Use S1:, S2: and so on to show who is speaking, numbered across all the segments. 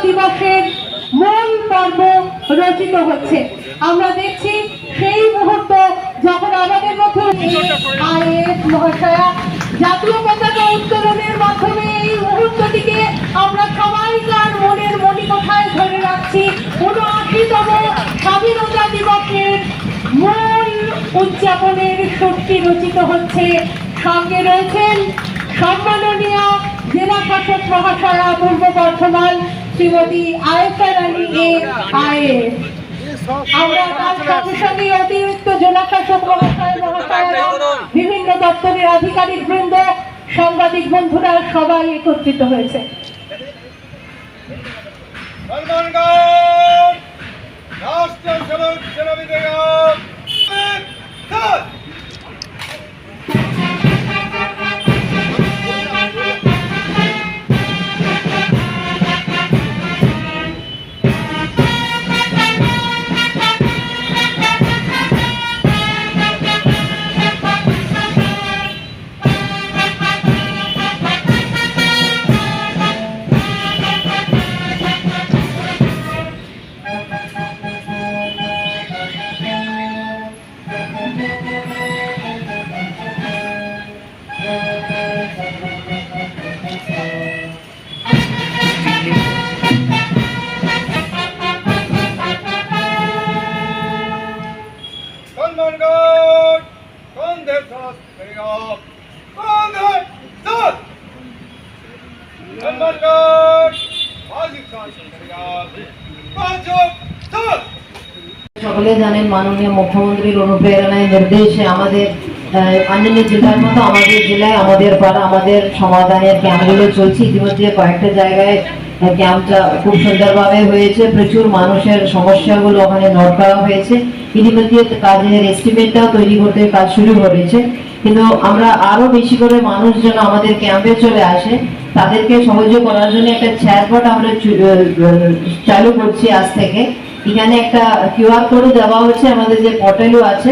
S1: দিবসের মূল পর্ব রচিত হচ্ছে। আমরা দেখছি সেই মুহূর্ত যখন আমাদের মধ্যে আইএএস মহাশয়া জাতীয় পতাকা উত্তোলনের মাধ্যমে এই মুহূর্তটিকে আমরা সবাইকার মনের মণিকোঠায় ধরে রাখছি। ৭৯তম স্বাধীনতা দিবসের মূল উদযাপনের সূচি রচিত হচ্ছে। সঙ্গে রয়েছেন সম্মাননীয় জেলা শাসক মহাশয়া পূর্ব বর্ধমান শ্রীমতী আয়েশা রানী আইএএস। আমরা তার সঙ্গে সঙ্গে অতিরিক্ত জেলা শাসক মহাশয়রা, বিভিন্ন দপ্তরের আধিকারিক বৃন্দ, সাংবাদিক বন্ধুরা সবাই একত্রিত হয়েছে।
S2: সকলে জানেন মাননীয় মুখ্যমন্ত্রীর অনুপ্রেরণায় নির্দেশে আমাদের অন্যান্য জেলার মতো আমাদের জেলায় আমাদের পাড়া আমাদের সমাধানের ক্যাম্পগুলো চলছে। ইতিমধ্যে কয়েকটা জায়গায় ক্যাম্পটা খুব সুন্দরভাবে হয়েছে। প্রচুর মানুষের সমস্যাগুলো ওখানে নোট করা হয়েছে। ইতিমধ্যে কাজের এস্টিমেটটাও তৈরি করতে কাজ শুরু করেছে। কিন্তু আমরা আরো বেশি করে মানুষ যেন আমাদের ক্যাম্পে চলে আসে, তাদেরকে সহযোগ করার জন্য একটা চ্যাটবট আমরা চালু করছি আজ থেকে। এখানে একটা কিউআর কোড দেওয়া হচ্ছে, আমাদের যে পোর্টালও আছে।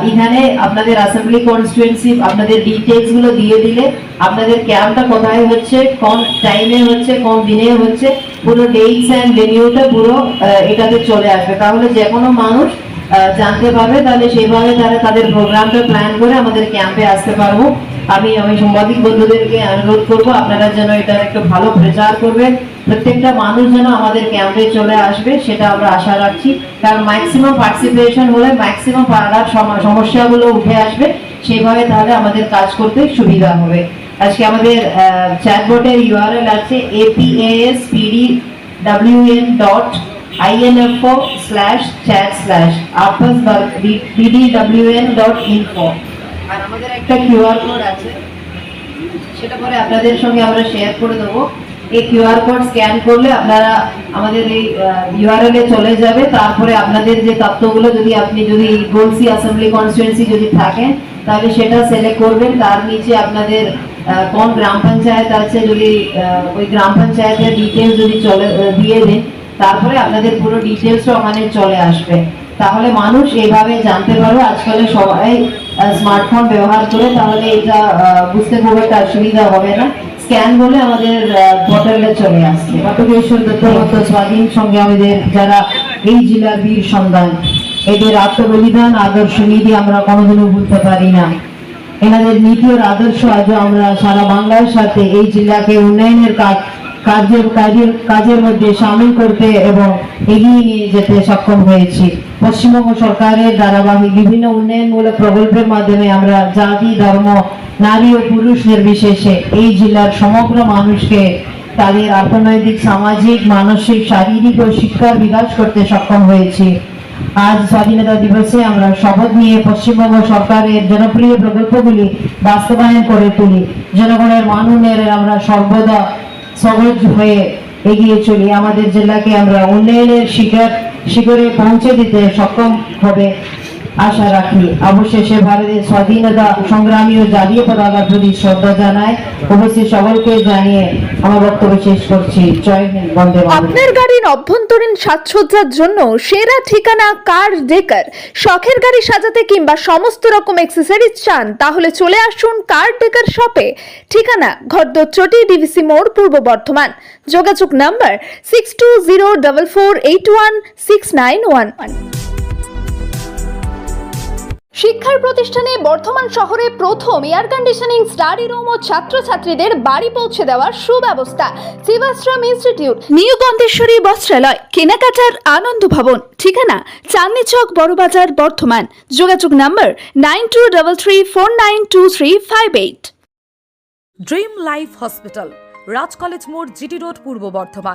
S2: এখানে আপনাদের অ্যাসেম্বলি কনস্টিটুয়েন্সি আপনাদের ডিটেইলস গুলো দিয়ে দিলে আপনাদের ক্যাম্পটা কোথায় হচ্ছে, কোন টাইমে হচ্ছে, কোন দিনে হচ্ছে, পুরো ডেটস এন্ড ভেন্যুটা পুরো এটাতে চলে আসবে। তাহলে যে কোনো মানুষ জানতে পারবে, তাহলে সেইভাবে তারা তাদের প্রোগ্রামটা প্ল্যান করে আমাদের ক্যাম্পে আসতে পারবো। আমি সাংবাদিক বন্ধুদেরকে অনুরোধ করবো আপনারা যেন এটার একটু ভালো প্রচার করবেন। প্রত্যেকটা মানুষ যেন আমাদের ক্যাম্পে চলে আসবে সেটা আমরা আশা রাখছি। কারণ ম্যাক্সিমাম পার্টিসিপেশন হলে ম্যাক্সিমাম পাড়ার সমস্যাগুলো উঠে আসবে, সেইভাবে তাহলে আমাদের কাজ করতে সুবিধা হবে। আজকে আমাদের চ্যাটবটের ইউআরএল আছে apaspadwn.info/chat/apasbdwn.info। আর আমাদের একটা কিউআর কোড আছে, সেটা পরে আপনাদের সঙ্গে আমরা শেয়ার করে দেবো। এই কিউআর কোড স্ক্যান করলে আপনারা আমাদের এই ইউআরএল এ চলে যাবে। তারপরে আপনাদের যে তথ্যগুলো আপনি যদি গলসি অ্যাসেম্বলি কনস্টিটুয়েন্সি যদি থাকেন তাহলে সেটা সিলেক্ট করবেন। তার নিচে আপনাদের কোন গ্রাম পঞ্চায়েত আছে, যদি ওই গ্রাম পঞ্চায়েতের ডিটেলস যদি দিয়ে দেন, তারপরে আপনাদের পুরো ডিটেলসটা ওখানে চলে আসবে। তাহলে মানুষ এইভাবে জানতে পারবে। আজকাল সবাই স্মার্টফোন ব্যবহার করে, তাহলে এটা বুঝতে খুব একটা অসুবিধা হবে না। স্ক্যান বলে আমাদের পোর্টালে চলে আসছে। বটকেশ্বর দত্ত স্বাধীন সঙ্গে আমাদের যারা এই জেলার বীর সন্তান, এদের আত্মবলিদান আদর্শ নীতি আমরা কোনোদিনও ভুলতে পারি না। এনাদের নীতি ও আদর্শ আজও আমরা সারা বাংলার সাথে এই জেলাকে উন্নয়নের কাজের মধ্যে সামিল করতে এবং এগিয়ে নিয়ে যেতে সক্ষম হয়েছি। পশ্চিমবঙ্গ সরকারের ধারাবাহিক বিভিন্ন উন্নয়নমূলক প্রকল্পের মাধ্যমে আমরা জাতি, ধর্ম, নারী ও পুরুষ নির্বিশেষে এই জেলার সমগ্র মানুষকে তাদের অর্থনৈতিক, সামাজিক, মানসিক, শারীরিক ও শিক্ষার বিকাশ করতে সক্ষম হয়েছি। আজ স্বাধীনতা দিবসে আমরা শপথ নিয়ে পশ্চিমবঙ্গ সরকারের জনপ্রিয় প্রকল্পগুলি বাস্তবায়ন করে তুলি। জনগণের মান উন্নয়নে আমরা সর্বদা সহজ হয়ে এগিয়ে চলি। আমাদের জেলাকে আমরা উন্নয়নের শিখরে পৌঁছে দিতে সক্ষম হবে আশা রাখি। অবশেষে ভারতের স্বাধীনতা সংগ্রামী ও জাতীয় পতাকার প্রতি শ্রদ্ধা জানায়। উপস্থিত সকলকে জানিয়ে আমার বক্তব্য শেষ করছি। জয় হিন্দ, বন্দে মাতরম।
S3: আপনার গাড়ির অভ্যন্তরীণ সাজসজ্জার জন্য সেরা ঠিকানা কার ডেকার। শখের গাড়ি সাজাতে কিংবা সমস্ত রকম অ্যাক্সেসরিজ চান, তাহলে চলে আসুন কার ডেকার শপে। ঠিকানা ঘরদচটি ডিভিসি মোড়, পূর্ব বর্ধমান। যোগাযোগ নাম্বার 6204481691। শিক্ষার প্রতিষ্ঠানে বর্ধমান শহরে প্রথম এয়ার কন্ডিশনিং স্টাডি রুম ও ছাত্রছাত্রীদের বাড়ি পৌঁছে দেওয়ার সুব্যবস্থা। শিবাশ্রম ইনস্টিটিউট, নিউ গন্ধেশ্বরী বস্ত্রালয়, কেনাকাটার আনন্দ ভবন। ঠিকানা চাঁদনি চক, বড়বাজার, বর্ধমান। যোগাযোগ নাম্বার 9233492358।
S4: ড্রিম লাইফ হসপিটাল, রাজ কলেজ মোড়, জিটি রোড, পূর্ব বর্ধমান।